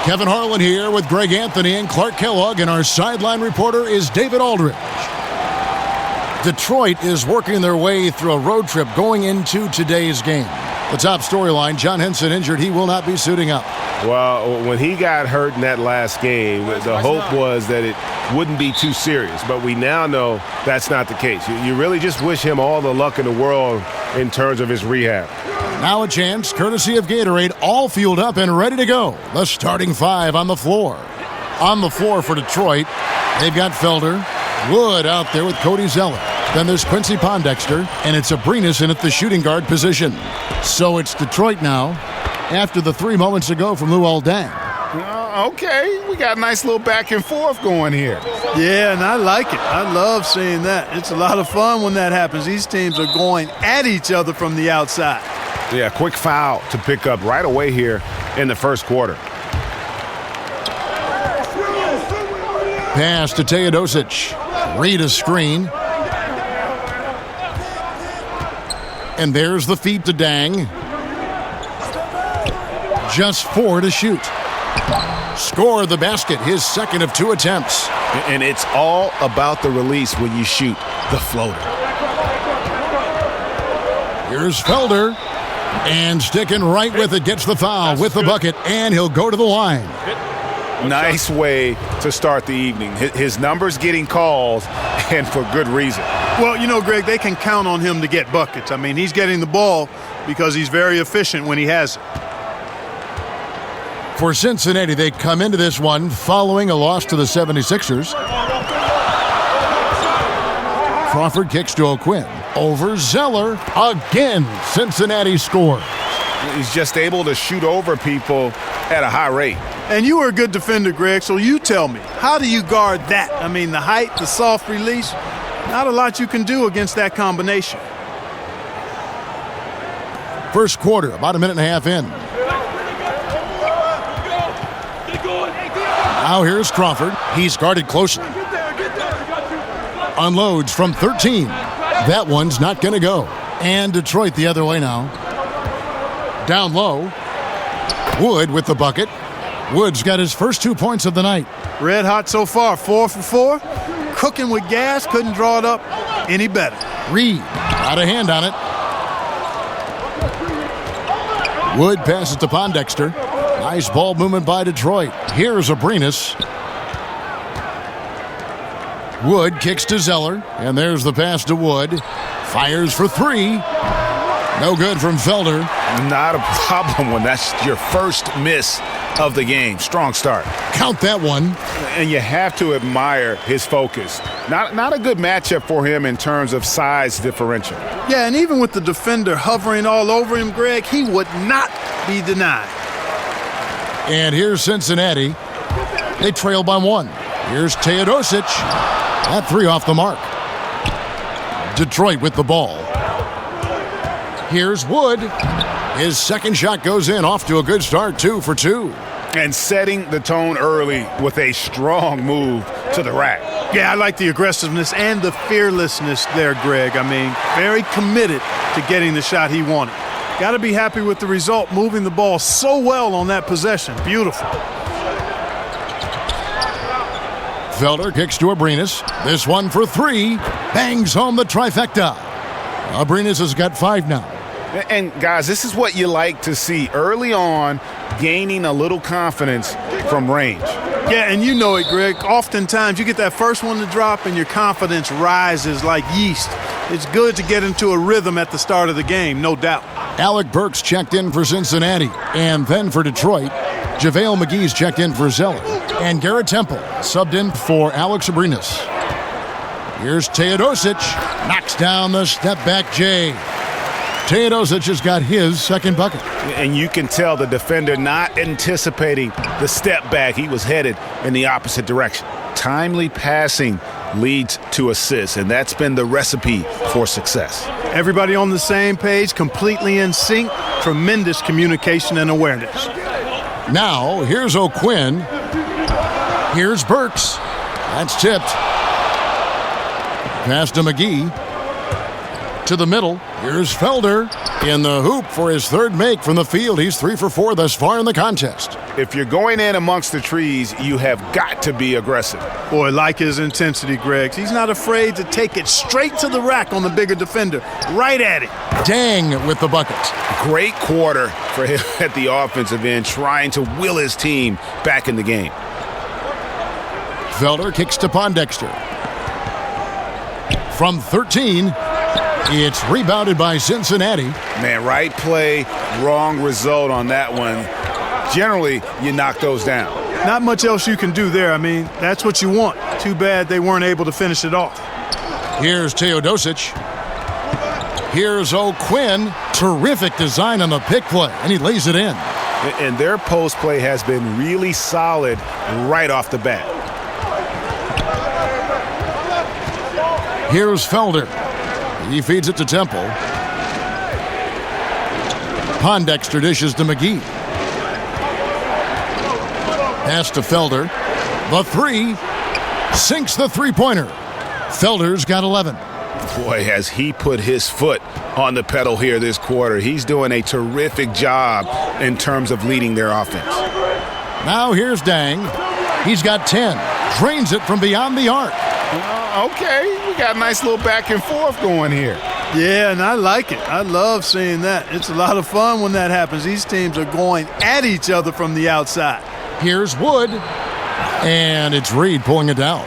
Kevin Harlan here with Greg Anthony and Clark Kellogg, and our sideline reporter is David Aldridge. Detroit is working their way through a road trip going into today's game. The top storyline, John Henson injured. He will not be suiting up. Well, when he got hurt in that last game, the hope was that it wouldn't be too serious. But we now know that's not the case. You really just wish him all the luck in the world in terms of his rehab. Now a chance, courtesy of Gatorade, all fueled up and ready to go. The starting five on the floor. On the floor for Detroit, they've got Felder, Wood out there with Cody Zeller. Then there's Quincy Pondexter, and it's Abrinas in at the shooting guard position. So it's Detroit now, after the 3 moments ago from Luol Deng. Okay, we got a nice little back and forth going here. Yeah, and I like it. I love seeing that. It's a lot of fun when that happens. These teams are going at each other from the outside. Yeah, quick foul to pick up right away here in the first quarter. Pass to Teodosic. Read a screen. And there's the feed to Deng. Just 4 to shoot. Score the basket, his second of 2 attempts. And it's all about the release when you shoot the floater. Here's Felder. And sticking right with it, gets the foul with the bucket, and he'll go to the line. Nice way to start the evening. His numbers getting calls, and for good reason. Well, you know, Greg, they can count on him to get buckets. I mean, he's getting the ball because he's very efficient when he has it. For Cincinnati, they come into this one following a loss to the 76ers. Crawford kicks to O'Quinn. Over Zeller. Again, Cincinnati scores. He's just able to shoot over people at a high rate. And you were a good defender, Greg, so you tell me, how do you guard that? I mean, the height, the soft release, not a lot you can do against that combination. First quarter, about a minute and a half in. Now here's Crawford. He's guarded closely. Unloads from 13. That one's not going to go. And Detroit the other way now. Down low. Wood with the bucket. Wood's got his first 2 points of the night. Red hot so far, 4 for 4. Cooking with gas, couldn't draw it up any better. Reed, got a hand on it. Wood passes to Pondexter. Nice ball movement by Detroit. Here's Abrinas. Wood kicks to Zeller, and there's the pass to Wood. Fires for 3. No good from Felder. Not a problem when that's your first miss of the game. Strong start. Count that one. And you have to admire his focus. Not a good matchup for him in terms of size differential. Yeah, and even with the defender hovering all over him, Greg, he would not be denied. And here's Cincinnati. They trail by 1. Here's Teodosic. That 3 off the mark. Detroit with the ball. Here's Wood. His second shot goes in, off to a good start, 2 for 2. And setting the tone early with a strong move to the rack. Yeah, I like the aggressiveness and the fearlessness there, Greg. I mean, very committed to getting the shot he wanted. Got to be happy with the result, moving the ball so well on that possession. Beautiful. Felder kicks to Abrinas. This one for 3. Bangs home the trifecta. Abrinas has got 5 now. And, guys, this is what you like to see early on, gaining a little confidence from range. Yeah, and you know it, Greg. Oftentimes you get that first one to drop and your confidence rises like yeast. It's good to get into a rhythm at the start of the game, no doubt. Alec Burks checked in for Cincinnati. And then for Detroit, JaVale McGee's checked in for Zeller. And Garrett Temple subbed in for Alex Abrinas. Here's Teodosic. Knocks down the step-back J. Teodosic has got his second bucket. And you can tell the defender not anticipating the step back. He was headed in the opposite direction. Timely passing leads to assists, and that's been the recipe for success. Everybody on the same page, completely in sync. Tremendous communication and awareness. Now, here's O'Quinn. Here's Burks. That's tipped. Pass to McGee. To the middle. Here's Felder in the hoop for his third make from the field. He's 3 for 4 thus far in the contest. If you're going in amongst the trees, you have got to be aggressive. Boy, like his intensity, Greg. He's not afraid to take it straight to the rack on the bigger defender. Right at it. Dang with the bucket. Great quarter for him at the offensive end, trying to will his team back in the game. Felder kicks to Pondexter. From 13, it's rebounded by Cincinnati. Man, right play, wrong result on that one. Generally, you knock those down. Not much else you can do there. I mean, that's what you want. Too bad they weren't able to finish it off. Here's Teodosic. Here's O'Quinn. Terrific design on the pick play, and he lays it in. And their post play has been really solid right off the bat. Here's Felder. He feeds it to Temple. Pondexter dishes to McGee. Pass to Felder. The three. Sinks the three-pointer. Felder's got 11. Boy, has he put his foot on the pedal here this quarter. He's doing a terrific job in terms of leading their offense. Now here's Dang. He's got 10. Drains it from beyond the arc. Okay, we got a nice little back and forth going here. Yeah, and I like it. I love seeing that. It's a lot of fun when that happens. These teams are going at each other from the outside. Here's Wood. And it's Reed pulling it down.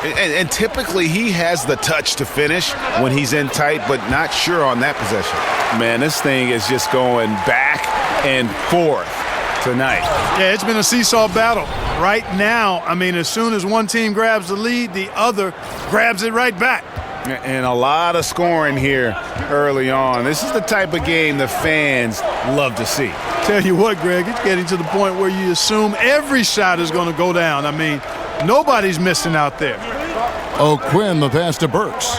And typically he has the touch to finish when he's in tight, but not sure on that possession. Man, this thing is just going back and forth tonight. Yeah, it's been a seesaw battle. Right now, I mean, as soon as one team grabs the lead, the other grabs it right back. And a lot of scoring here early on. This is the type of game the fans love to see. Tell you what, Greg, it's getting to the point where you assume every shot is going to go down. I mean, nobody's missing out there. O'Quinn, the pass to Burks.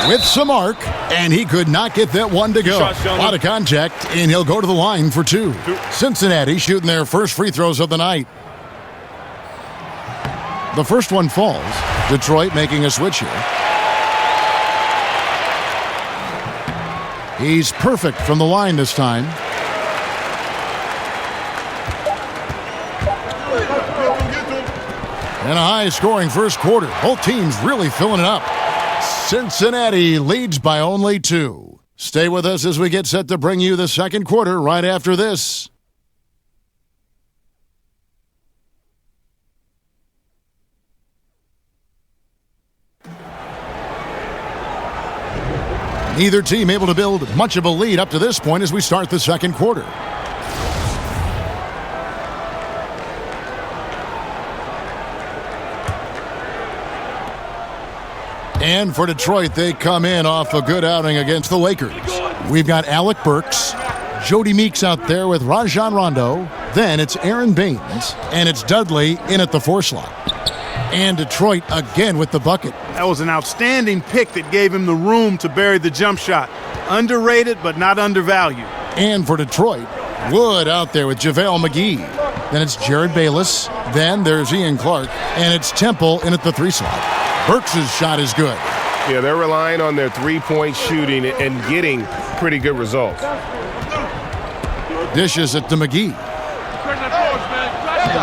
With some arc, and he could not get that one to go. A lot of contact, and he'll go to the line for two. Cincinnati shooting their first free throws of the night. The first one falls. Detroit making a switch here. He's perfect from the line this time. And a high-scoring first quarter. Both teams really filling it up. Cincinnati leads by only 2. Stay with us as we get set to bring you the second quarter right after this. Neither team able to build much of a lead up to this point as we start the second quarter. And for Detroit, they come in off a good outing against the Lakers. We've got Alec Burks, Jody Meeks out there with Rajon Rondo. Then it's Aaron Baines, and it's Dudley in at the 4 slot. And Detroit again with the bucket. That was an outstanding pick that gave him the room to bury the jump shot. Underrated, but not undervalued. And for Detroit, Wood out there with JaVale McGee. Then it's Jared Bayless. Then there's Ian Clark. And it's Temple in at the 3 slot. Burks' shot is good. Yeah, they're relying on their three-point shooting and getting pretty good results. Dishes it to McGee.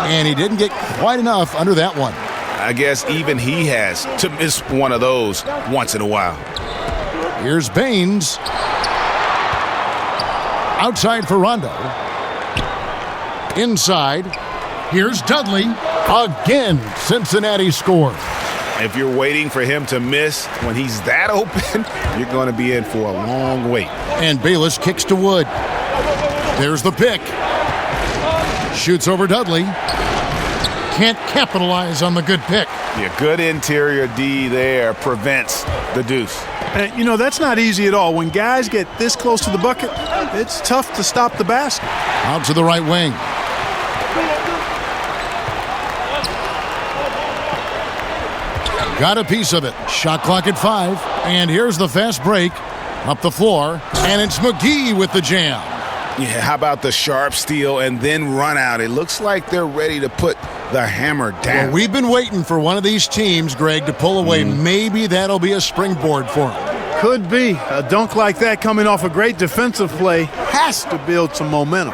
And he didn't get quite enough under that one. I guess even he has to miss one of those once in a while. Here's Baines. Outside for Rondo. Inside. Here's Dudley. Again, Cincinnati scores. If you're waiting for him to miss when he's that open, you're going to be in for a long wait. And Bayless kicks to Wood. There's the pick. Shoots over Dudley. Can't capitalize on the good pick. Yeah, good interior D there prevents the deuce. And, you know, that's not easy at all. When guys get this close to the bucket, it's tough to stop the basket. Out to the right wing. Got a piece of it. Shot clock at 5. And here's the fast break. Up the floor. And it's McGee with the jam. Yeah, how about the sharp steal and then run out? It looks like they're ready to put the hammer down. Well, we've been waiting for one of these teams, Greg, to pull away. Maybe that'll be a springboard for them. Could be. A dunk like that coming off a great defensive play has to build some momentum.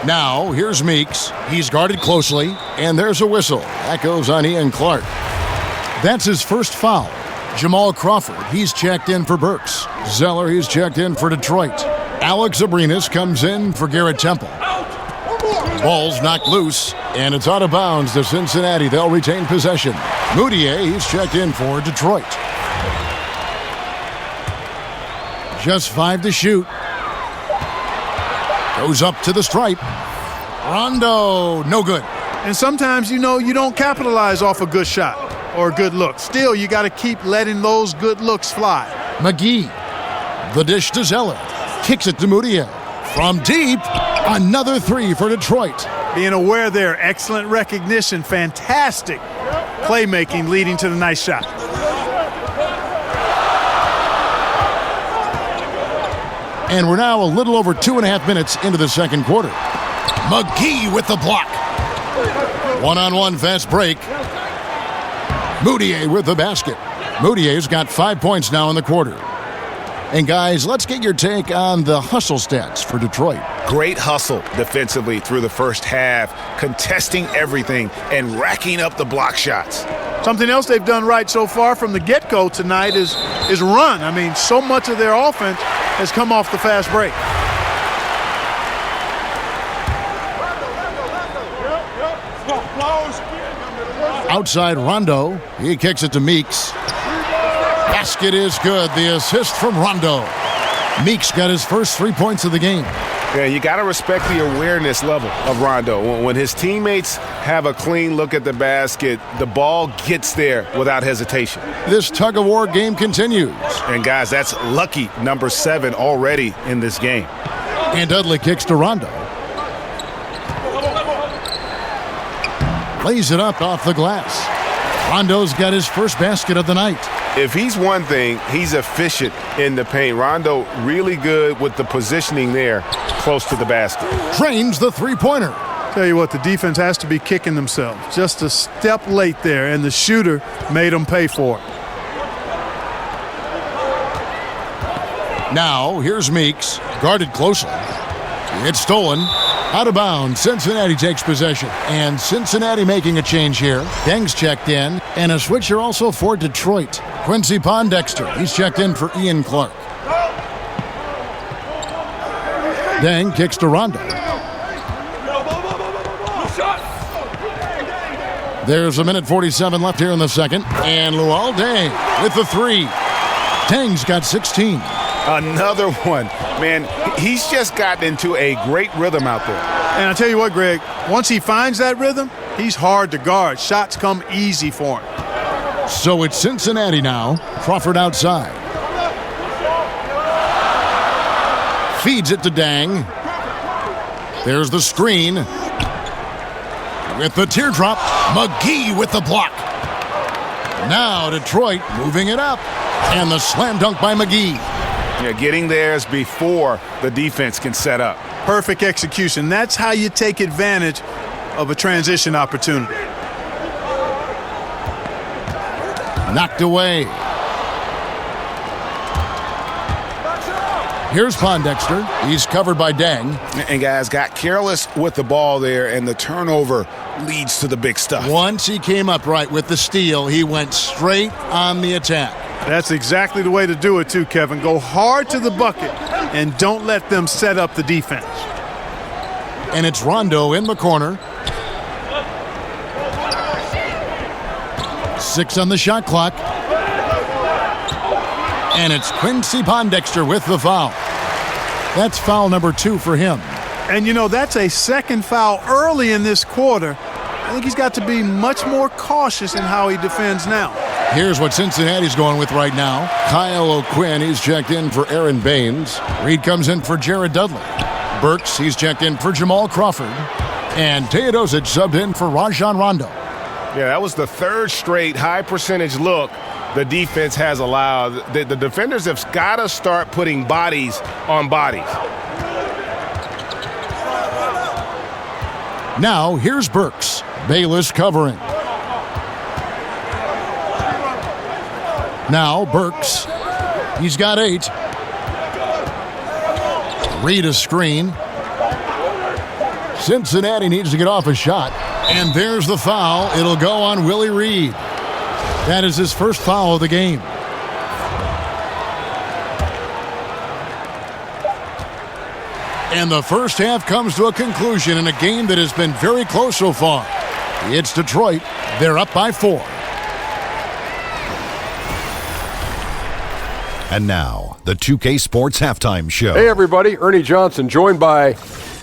Now, here's Meeks. He's guarded closely, and there's a whistle. That goes on Ian Clark. That's his first foul. Jamal Crawford, he's checked in for Burks. Zeller, he's checked in for Detroit. Alex Abrinas comes in for Garrett Temple. Ball's knocked loose, and it's out of bounds to Cincinnati. They'll retain possession. Moutier, he's checked in for Detroit. Just 5 to shoot. Goes up to the stripe. Rondo, no good. And sometimes, you don't capitalize off a good shot or a good look. Still, you got to keep letting those good looks fly. McGee, the dish to Zeller. Kicks it to Moutier. From deep, another 3 for Detroit. Being aware there, excellent recognition, fantastic playmaking leading to the nice shot. And we're now a little over 2.5 minutes into the second quarter. McGee with the block. One-on-one fast break. Moutier with the basket. Moutier's got 5 points now in the quarter. And guys, let's get your take on the hustle stats for Detroit. Great hustle defensively through the first half, contesting everything and racking up the block shots. Something else they've done right so far from the get-go tonight is run. I mean, so much of their offense has come off the fast break. Outside Rondo, he kicks it to Meeks. Basket is good. The assist from Rondo. Meeks got his first 3 points of the game. Yeah, you got to respect the awareness level of Rondo. When his teammates have a clean look at the basket, the ball gets there without hesitation. This tug-of-war game continues. And guys, that's lucky number 7 already in this game. And Dudley kicks to Rondo. Lays it up off the glass. Rondo's got his first basket of the night. If he's one thing, he's efficient in the paint. Rondo really good with the positioning there close to the basket. Drains the three-pointer. Tell you what, the defense has to be kicking themselves. Just a step late there, and the shooter made them pay for it. Now, here's Meeks, guarded closely. It's stolen. Out of bounds. Cincinnati takes possession. And Cincinnati making a change here. Deng's checked in. And a switcher also for Detroit. Quincy Pondexter. He's checked in for Ian Clark. Deng kicks to Rondo. There's 1:47 left here in the second. And Luol Deng with the 3. Deng's got 16. Another one. Man, he's just gotten into a great rhythm out there. And I tell you what, Greg, once he finds that rhythm, he's hard to guard. Shots come easy for him. So it's Cincinnati now. Crawford outside. Feeds it to Deng. There's the screen. With the teardrop, McGee with the block. Now Detroit moving it up. And the slam dunk by McGee. Yeah, getting theirs before the defense can set up. Perfect execution. That's how you take advantage of a transition opportunity. Knocked away. Here's Pondexter. He's covered by Deng. And guys got careless with the ball there, and the turnover leads to the big stuff. Once he came up right with the steal, he went straight on the attack. That's exactly the way to do it too, Kevin. Go hard to the bucket and don't let them set up the defense. And it's Rondo in the corner. 6 on the shot clock. And it's Quincy Pondexter with the foul. That's foul number 2 for him. And that's a second foul early in this quarter. I think he's got to be much more cautious in how he defends now. Here's what Cincinnati's going with right now. Kyle O'Quinn, he's checked in for Aaron Baines. Reed comes in for Jared Dudley. Burks, he's checked in for Jamal Crawford. And Teodosic subbed in for Rajon Rondo. Yeah, that was the third straight high percentage look the defense has allowed. The defenders have got to start putting bodies on bodies. Now, here's Burks. Bayless covering. Now, Burks. He's got 8. Reed a screen. Cincinnati needs to get off a shot. And there's the foul. It'll go on Willie Reed. That is his first foul of the game. And the first half comes to a conclusion in a game that has been very close so far. It's Detroit. They're up by 4. And now, the 2K Sports Halftime Show. Hey everybody, Ernie Johnson joined by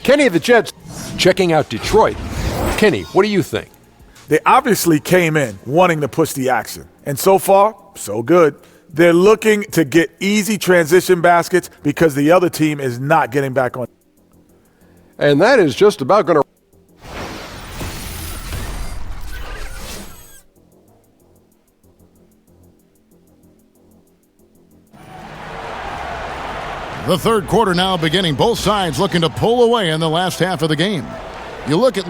Kenny of the Jets checking out Detroit. Kenny, what do you think? They obviously came in wanting to push the action. And so far, so good. They're looking to get easy transition baskets because the other team is not getting back on. And that is just about going to... The third quarter now beginning. Both sides looking to pull away in the last half of the game. You look at...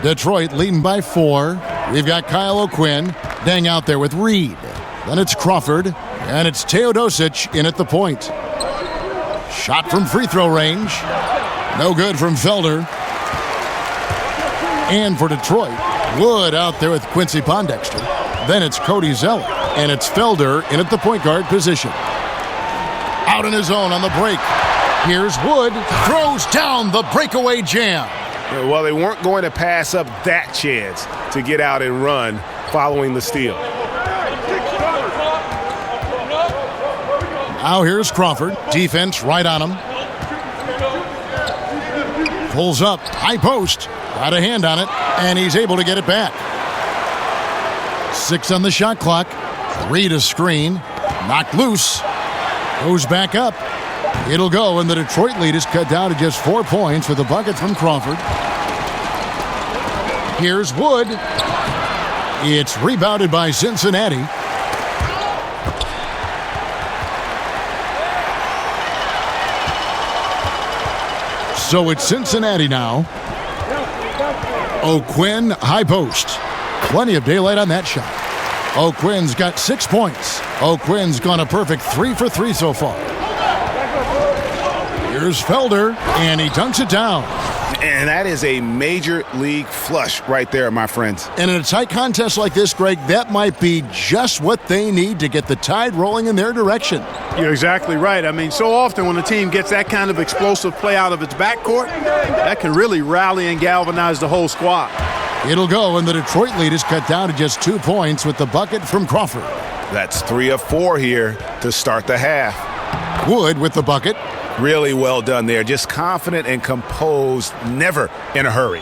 Detroit leading by 4. We've got Kyle O'Quinn dang out there with Reed. Then it's Crawford, and it's Teodosic in at the point. Shot from free throw range. No good from Felder. And for Detroit, Wood out there with Quincy Pondexter. Then it's Cody Zeller, and it's Felder in at the point guard position. Out in his own on the break. Here's Wood, throws down the breakaway jam. Well, they weren't going to pass up that chance to get out and run following the steal. Now here's Crawford. Defense right on him. Pulls up. High post. Got a hand on it. And he's able to get it back. 6 on the shot clock. Reed a screen. Knocked loose. Goes back up. It'll go, and the Detroit lead is cut down to just 4 points with a bucket from Crawford. Here's Wood. It's rebounded by Cincinnati. So it's Cincinnati now. O'Quinn, high post. Plenty of daylight on that shot. O'Quinn's got 6 points. O'Quinn's gone a perfect 3 for 3 so far. Here's Felder, and he dunks it down. And that is a major league flush right there, my friends. And in a tight contest like this, Greg, that might be just what they need to get the tide rolling in their direction. You're exactly right. I mean, so often when a team gets that kind of explosive play out of its backcourt, that can really rally and galvanize the whole squad. It'll go, and the Detroit lead is cut down to just 2 points with the bucket from Crawford. That's 3 of 4 here to start the half. Wood with the bucket. Really well done there. Just confident and composed, never in a hurry.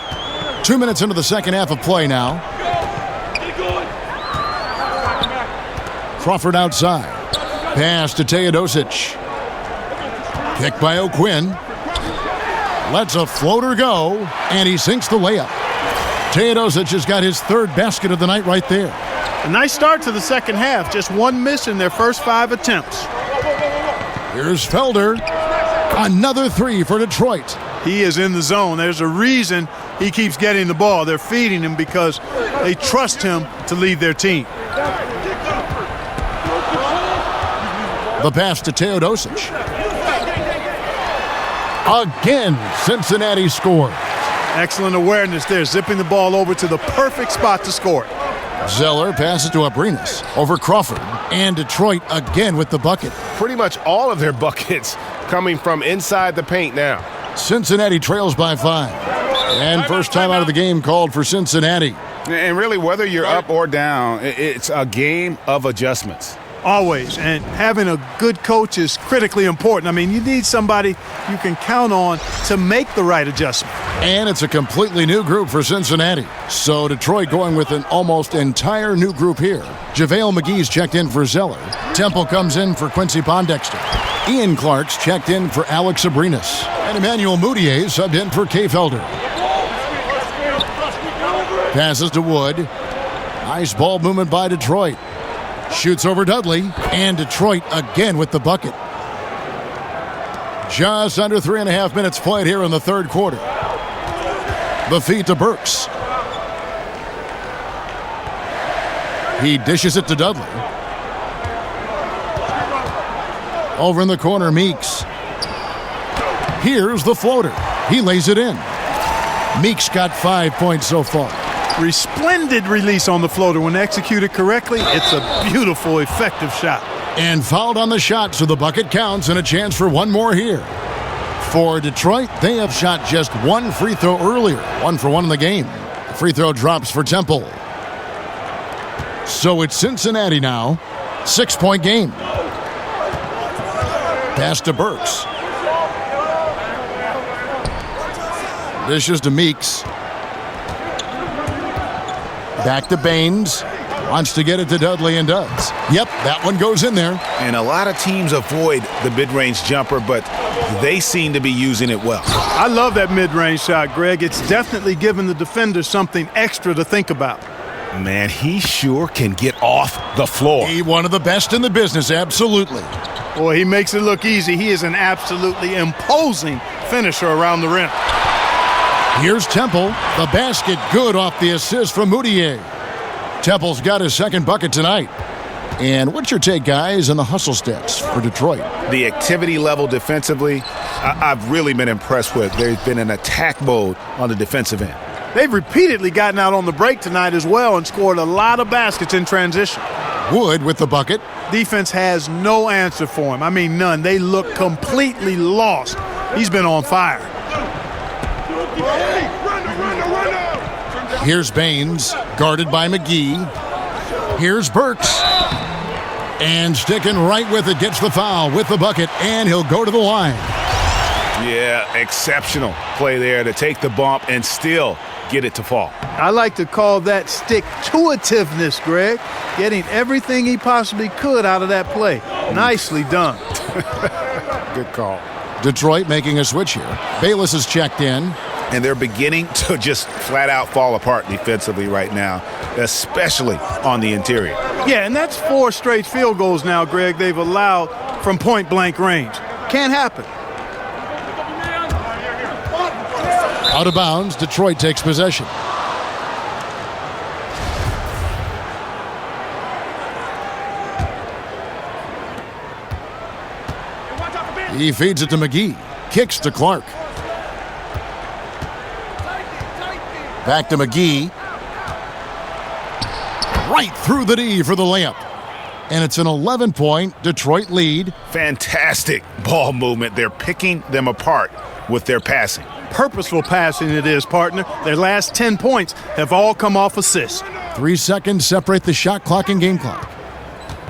2 minutes into the second half of play now. Crawford outside. Pass to Teodosic. Kick by O'Quinn. Lets a floater go, and he sinks the layup. Teodosic has got his 3rd basket of the night right there. A nice start to the second half. Just 1 miss in their first 5 attempts. Here's Felder. Another 3 for Detroit. He is in the zone. There's a reason he keeps getting the ball. They're feeding him because they trust him to lead their team. The pass to Teodosic. Again, Cincinnati scored. Excellent awareness there, zipping the ball over to the perfect spot to score. Zeller passes to Abrinas over Crawford. And Detroit again with the bucket. Pretty much all of their buckets coming from inside the paint now. Cincinnati trails by 5. And first time out of the game called for Cincinnati. And really, whether you're up or down, it's a game of adjustments. Always. And having a good coach is critically important. I mean, you need somebody you can count on to make the right adjustment. And it's a completely new group for Cincinnati. So Detroit going with an almost entire new group here. JaVale McGee's checked in for Zeller. Temple comes in for Quincy Pondexter. Ian Clark's checked in for Alex Abrinas. And Emmanuel Mudiay subbed in for Kay Felder. Passes to Wood. Nice ball movement by Detroit. Shoots over Dudley, and Detroit again with the bucket. Just under 3.5 minutes played here in the third quarter. The feed to Burks. He dishes it to Dudley. Over in the corner, Meeks. Here's the floater. He lays it in. Meeks got 5 points so far. Resplendent release on the floater. When executed correctly, it's a beautiful, effective shot. And fouled on the shot, so the bucket counts and a chance for one more here. For Detroit, they have shot just one free throw earlier. 1 for 1 in the game. The free throw drops for Temple. So it's Cincinnati now. 6-point game. Pass to Burks. Dishes to Meeks. Back to Baines. Wants to get it to Dudley and does. Yep, that one goes in there. And a lot of teams avoid the mid-range jumper, but they seem to be using it well. I love that mid-range shot, Greg. It's definitely given the defender something extra to think about. Man, he sure can get off the floor. He one of the best in the business, absolutely. Boy, he makes it look easy. He is an absolutely imposing finisher around the rim. Here's Temple. The basket good off the assist from Moutier. Temple's got his second bucket tonight. And what's your take, guys, on the hustle stats for Detroit? The activity level defensively, I've really been impressed with. There's been an attack mode on the defensive end. They've repeatedly gotten out on the break tonight as well and scored a lot of baskets in transition. Wood with the bucket. Defense has no answer for him. I mean, none. They look completely lost. He's been on fire. Here's Baines, guarded by McGee. Here's Burks. And sticking right with it, gets the foul with the bucket, and he'll go to the line. Yeah, exceptional play there to take the bump and still get it to fall. I like to call that stick-to-itiveness, Greg. Getting everything he possibly could out of that play. Nicely done. Good call. Detroit making a switch here. Bayless is checked in. And they're beginning to just flat out fall apart defensively right now, especially on the interior. Yeah, and that's 4 straight field goals now, Greg, they've allowed from point-blank range. Can't happen. Out of bounds, Detroit takes possession. He feeds it to McGee. Kicks to Clark. Back to McGee. Right through the D for the layup. And it's an 11-point Detroit lead. Fantastic ball movement. They're picking them apart with their passing. Purposeful passing it is, partner. Their last 10 points have all come off assists. 3 seconds separate the shot clock and game clock.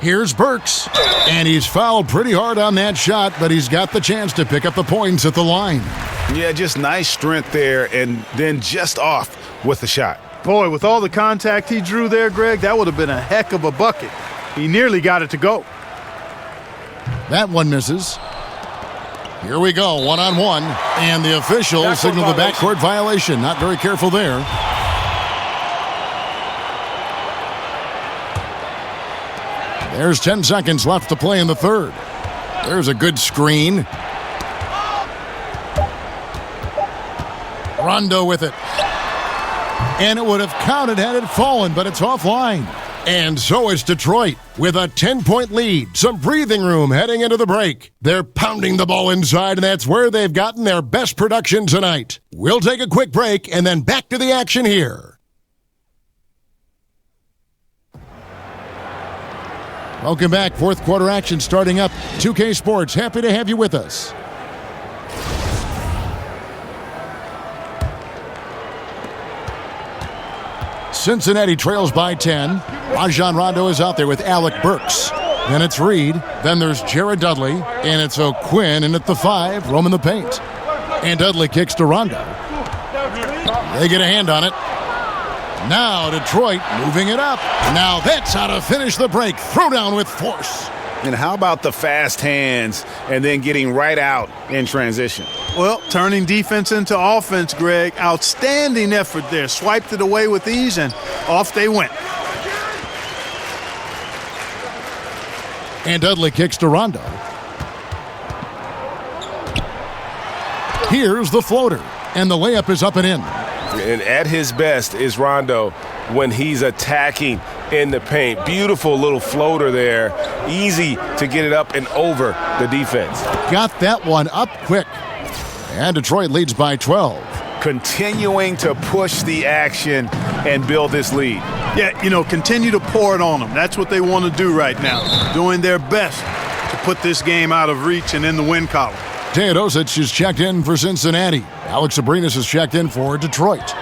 Here's Burks. And he's fouled pretty hard on that shot, but he's got the chance to pick up the points at the line. Yeah, just nice strength there and then just off with the shot. Boy, with all the contact he drew there, Greg, that would have been a heck of a bucket. He nearly got it to go. That one misses. Here we go, one-on-one. And the official signaled the backcourt violation. Not very careful there. There's 10 seconds left to play in the third. There's a good screen. Rondo with it. And it would have counted had it fallen, but it's offline. And so it's Detroit with a 10-point lead. Some breathing room heading into the break. They're pounding the ball inside, and that's where they've gotten their best production tonight. We'll take a quick break and then back to the action here. Welcome back. Fourth quarter action starting up. 2K Sports, happy to have you with us. Cincinnati trails by 10. Rajon Rondo is out there with Alec Burks. Then it's Reed. Then there's Jared Dudley. And it's O'Quinn. And at the 5, roaming the paint. And Dudley kicks to Rondo. They get a hand on it. Now Detroit moving it up. Now that's how to finish the break. Throw down with force. And how about the fast hands and then getting right out in transition? Well, turning defense into offense, Greg. Outstanding effort there. Swiped it away with ease, and off they went. And Dudley kicks to Rondo. Here's the floater. And the layup is up and in. And at his best is Rondo when he's attacking in the paint. Beautiful little floater there. Easy to get it up and over the defense. Got that one up quick. And Detroit leads by 12. Continuing to push the action and build this lead. Yeah, continue to pour it on them. That's what they want to do right now. Doing their best to put this game out of reach and in the win column. Teodosic is checked in for Cincinnati. Alex Abrinas is checked in for Detroit.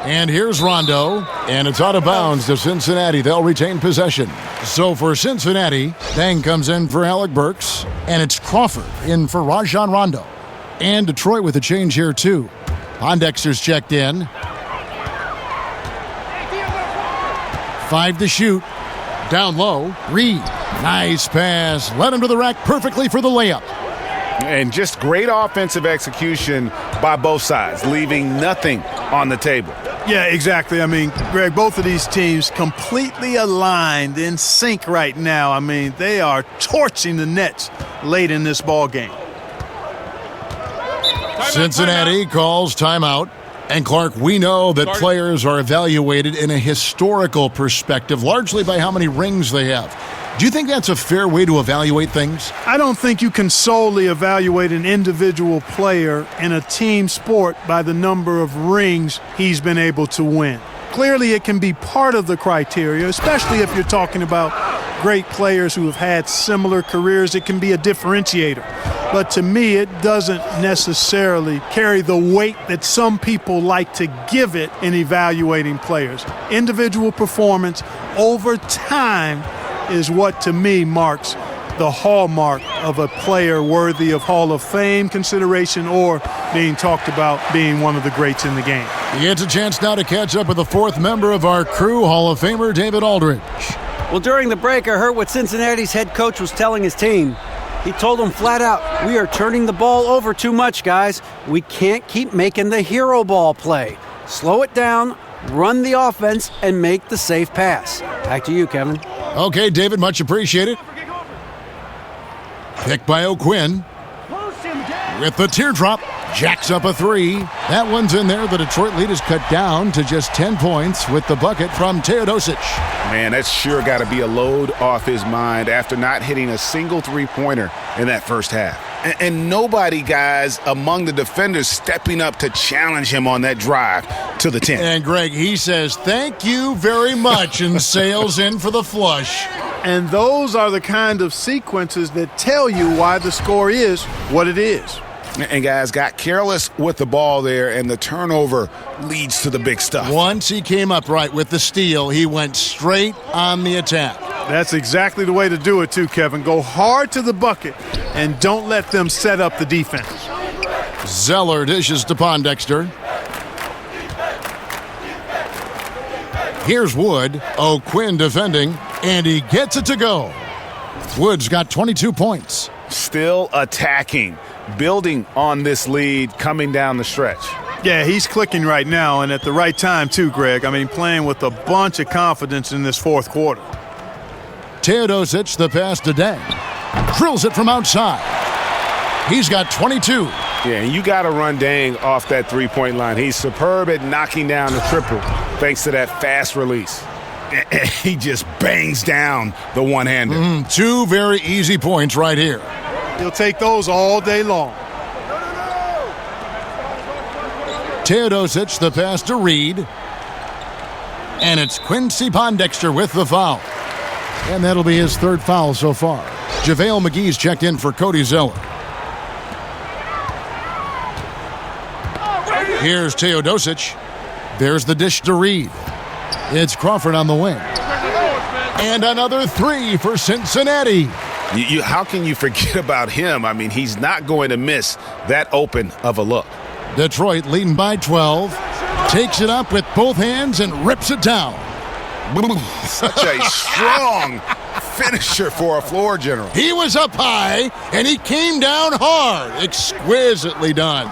And here's Rondo, and it's out of bounds to Cincinnati. They'll retain possession. So for Cincinnati, Dang comes in for Alec Burks, and it's Crawford in for Rajon Rondo. And Detroit with a change here, too. Pondexter's checked in. 5 to shoot. Down low, Reed. Nice pass. Led him to the rack perfectly for the layup. And just great offensive execution by both sides, leaving nothing on the table. Yeah, exactly. I mean, Greg, both of these teams completely aligned, in sync right now. I mean, they are torching the Nets late in this ball game. Cincinnati calls timeout. And Clark, we know that players are evaluated in a historical perspective, largely by how many rings they have. Do you think that's a fair way to evaluate things? I don't think you can solely evaluate an individual player in a team sport by the number of rings he's been able to win. Clearly, it can be part of the criteria, especially if you're talking about great players who have had similar careers. It can be a differentiator. But to me, it doesn't necessarily carry the weight that some people like to give it in evaluating players. Individual performance over time is what, to me, marks the hallmark of a player worthy of Hall of Fame consideration or being talked about being one of the greats in the game. He gets a chance now to catch up with the fourth member of our crew, Hall of Famer David Aldridge. Well, during the break, I heard what Cincinnati's head coach was telling his team. He told them flat out, we are turning the ball over too much, guys. We can't keep making the hero ball play. Slow it down, run the offense, and make the safe pass. Back to you, Kevin. Okay, David, much appreciated. Picked by O'Quinn. With the teardrop, jacks up a 3. That one's in there. The Detroit lead is cut down to just 10 points with the bucket from Teodosic. Man, that's sure got to be a load off his mind after not hitting a single three-pointer in that first half. And nobody, guys, among the defenders stepping up to challenge him on that drive to the 10. And Greg, he says, thank you very much, and sails in for the flush. And those are the kind of sequences that tell you why the score is what it is. And guys got careless with the ball there, and the turnover leads to the big stuff. Once he came up right with the steal, he went straight on the attack. That's exactly the way to do it too, Kevin. Go hard to the bucket and don't let them set up the defense. Zeller dishes to Pondexter. Here's Wood. O'Quinn defending, and he gets it to go. Wood's got 22 points. Still attacking, building on this lead coming down the stretch. Yeah, he's clicking right now, and at the right time too, Greg. I mean, playing with a bunch of confidence in this fourth quarter. Teodosic, the pass to Dang. Drills it from outside. He's got 22. Yeah, and you got to run Dang off that three-point line. He's superb at knocking down the triple thanks to that fast release. He just bangs down the one-hander. 2 very easy points right here. He'll take those all day long. Teodosic, the pass to Reed. And it's Quincy Pondexter with the foul. And that'll be his third foul so far. JaVale McGee's checked in for Cody Zeller. Here's Teodosic. There's the dish to Reed. It's Crawford on the wing. And another 3 for Cincinnati. How can you forget about him? I mean, he's not going to miss that open of a look. Detroit leading by 12. Takes it up with both hands and rips it down. Such a strong finisher for a floor general. He was up high, and he came down hard. Exquisitely done.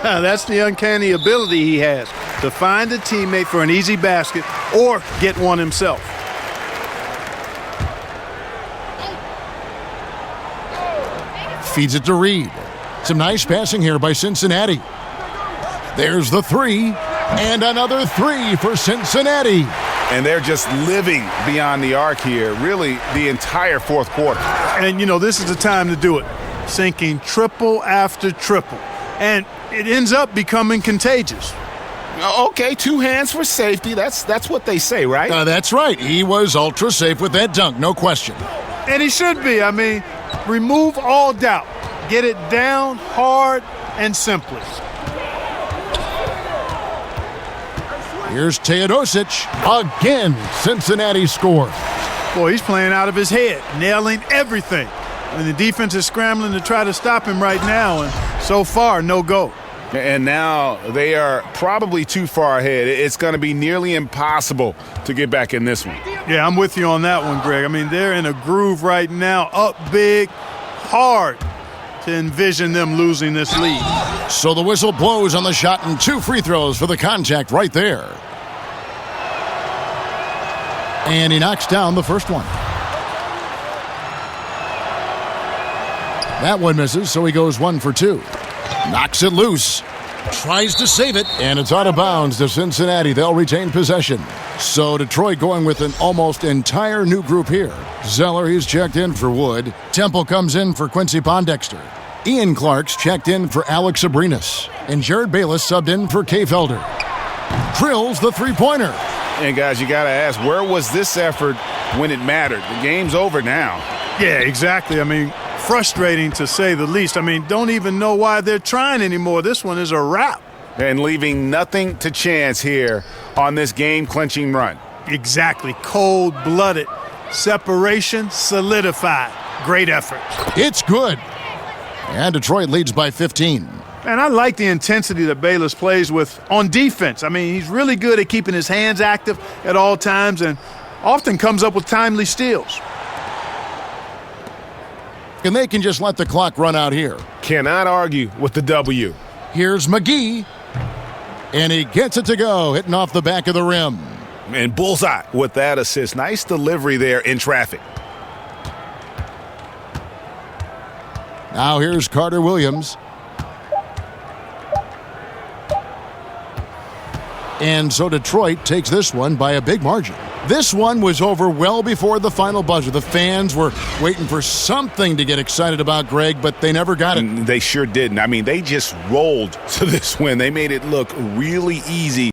That's the uncanny ability he has to find a teammate for an easy basket or get one himself. Feeds it to Reed. Some nice passing here by Cincinnati. There's the three, and another three for Cincinnati. And they're just living beyond the arc here, really the entire fourth quarter. And, this is the time to do it. Sinking triple after triple. And it ends up becoming contagious. Okay, 2 hands for safety. That's what they say, right? That's right. He was ultra safe with that dunk, no question. And he should be. Remove all doubt. Get it down hard and simply. Here's Teodosic. Again, Cincinnati scores. Boy, he's playing out of his head, nailing everything. And the defense is scrambling to try to stop him right now, and so far, no go. And now they are probably too far ahead. It's going to be nearly impossible to get back in this one. Yeah, I'm with you on that one, Greg. They're in a groove right now, up big, hard to envision them losing this lead. So the whistle blows on the shot and 2 free throws for the contact right there. And he knocks down the first one. That one misses, so he goes 1 for 2. Knocks it loose. Tries to save it, and it's out of bounds to Cincinnati. They'll retain possession. So Detroit going with an almost entire new group here. Zeller, he's checked in for Wood. Temple comes in for Quincy Pondexter. Ian Clark's checked in for Alex Abrinas. And Jared Bayless subbed in for Kay Felder. Drills the three-pointer. And guys, you got to ask, where was this effort when it mattered? The game's over now. Yeah, exactly. Frustrating to say the least. Don't even know why they're trying anymore. This one is a wrap. And leaving nothing to chance here on this game-clinching run. Exactly. Cold-blooded. Separation solidified. Great effort. It's good. And Detroit leads by 15. And I like the intensity that Bayless plays with on defense. He's really good at keeping his hands active at all times and often comes up with timely steals. And they can just let the clock run out here. Cannot argue with the W. Here's McGee. And he gets it to go, hitting off the back of the rim. And bullseye with that assist. Nice delivery there in traffic. Now here's Carter Williams. And so Detroit takes this one by a big margin. This one was over well before the final buzzer. The fans were waiting for something to get excited about, Greg, but they never got it. They sure didn't. They just rolled to this win. They made it look really easy.